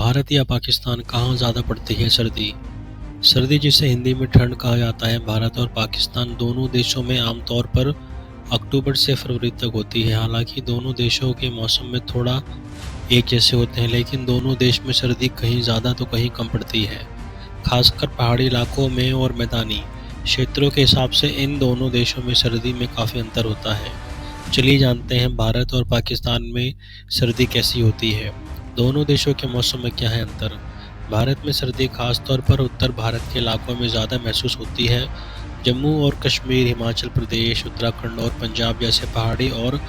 भारत या पाकिस्तान कहाँ ज़्यादा पड़ती है सर्दी? सर्दी जिसे हिंदी में ठंड कहा जाता है, भारत और पाकिस्तान दोनों देशों में आमतौर पर अक्टूबर से फरवरी तक होती है। हालांकि दोनों देशों के मौसम में थोड़ा एक जैसे होते हैं, लेकिन दोनों देश में सर्दी कहीं ज़्यादा तो कहीं कम पड़ती है। खासकर पहाड़ी इलाकों में और मैदानी क्षेत्रों के हिसाब से इन दोनों देशों में सर्दी में काफ़ी अंतर होता है। चलिए जानते हैं भारत और पाकिस्तान में सर्दी कैसी होती है। दोनों देशों के मौसम में क्या है अंतर। भारत में सर्दी खासतौर पर उत्तर भारत के इलाकों में ज़्यादा महसूस होती है। जम्मू और कश्मीर, हिमाचल प्रदेश, उत्तराखंड और पंजाब जैसे पहाड़ी और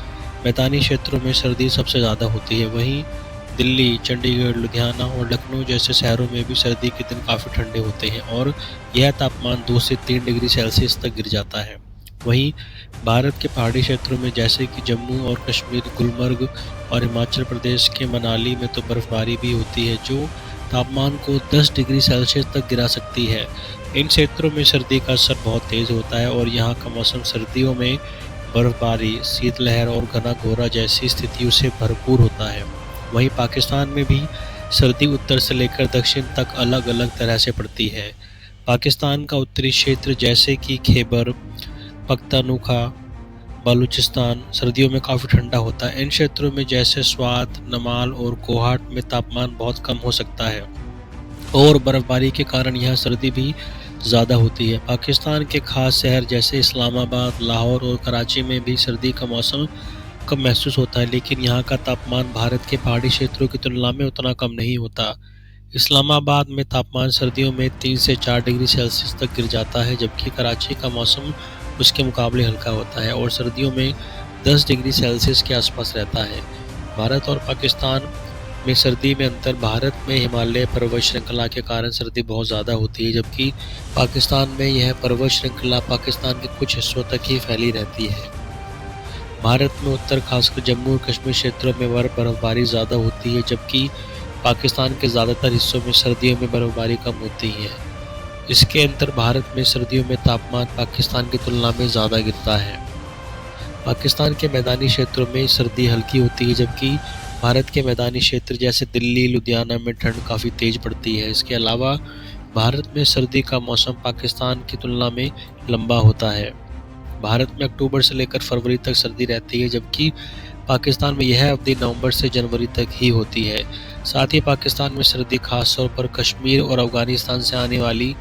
मैदानी क्षेत्रों में सर्दी सबसे ज़्यादा होती है। वहीं दिल्ली, चंडीगढ़, लुधियाना और लखनऊ जैसे शहरों में भी सर्दी के दिन काफ़ी ठंडे होते हैं और यह तापमान 2 से 3 डिग्री सेल्सियस तक गिर जाता है। वहीं भारत के पहाड़ी क्षेत्रों में जैसे कि जम्मू और कश्मीर, गुलमर्ग और हिमाचल प्रदेश के मनाली में तो बर्फबारी भी होती है, जो तापमान को 10 डिग्री सेल्सियस तक गिरा सकती है। इन क्षेत्रों में सर्दी का असर बहुत तेज़ होता है और यहाँ का मौसम सर्दियों में बर्फबारी, शीतलहर और घना कोहरा जैसी स्थितियों से भरपूर होता है। वहीं पाकिस्तान में भी सर्दी उत्तर से लेकर दक्षिण तक अलग अलग तरह से पड़ती है। पाकिस्तान का उत्तरी क्षेत्र जैसे कि खैबर पख्तूनख्वा, बलूचिस्तान सर्दियों में काफ़ी ठंडा होता है। इन क्षेत्रों में जैसे स्वात, नमाल और कोहाट में तापमान बहुत कम हो सकता है और बर्फबारी के कारण यहाँ सर्दी भी ज़्यादा होती है। पाकिस्तान के खास शहर जैसे इस्लामाबाद, लाहौर और कराची में भी सर्दी का मौसम कम महसूस होता है, लेकिन यहाँ का तापमान भारत के पहाड़ी क्षेत्रों की तुलना में उतना कम नहीं होता। इस्लामाबाद में तापमान सर्दियों में 3 से 4 डिग्री सेल्सियस तक गिर जाता है, जबकि कराची का मौसम उसके मुकाबले हल्का होता है और सर्दियों में 10 डिग्री सेल्सियस के आसपास रहता है। भारत और पाकिस्तान में सर्दी में अंतर। भारत में हिमालय पर्वत श्रृंखला के कारण सर्दी बहुत ज़्यादा होती है, जबकि पाकिस्तान में यह पर्वत श्रृंखला पाकिस्तान के कुछ हिस्सों तक ही फैली रहती है। भारत में उत्तर खासकर जम्मू और कश्मीर क्षेत्रों में बर्फबारी ज़्यादा होती है, जबकि पाकिस्तान के ज़्यादातर हिस्सों में सर्दियों में बर्फबारी कम होती है। इसके अंतर भारत में सर्दियों में तापमान पाकिस्तान की तुलना में ज़्यादा गिरता है। पाकिस्तान के मैदानी क्षेत्रों में सर्दी हल्की होती है, जबकि भारत के मैदानी क्षेत्र जैसे दिल्ली, लुधियाना में ठंड काफ़ी तेज़ पड़ती है। इसके अलावा भारत में सर्दी का मौसम पाकिस्तान की तुलना में लंबा होता है। भारत में अक्टूबर से लेकर फरवरी तक सर्दी रहती है, जबकि पाकिस्तान में यह अवधि नवंबर से जनवरी तक ही होती है। साथ ही पाकिस्तान में सर्दी खास तौर पर कश्मीर और अफगानिस्तान से आने वाली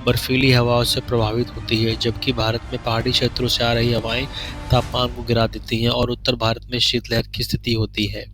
बर्फीली हवाओं से प्रभावित होती है, जबकि भारत में पहाड़ी क्षेत्रों से आ रही हवाएं तापमान को गिरा देती हैं और उत्तर भारत में शीतलहर की स्थिति होती है।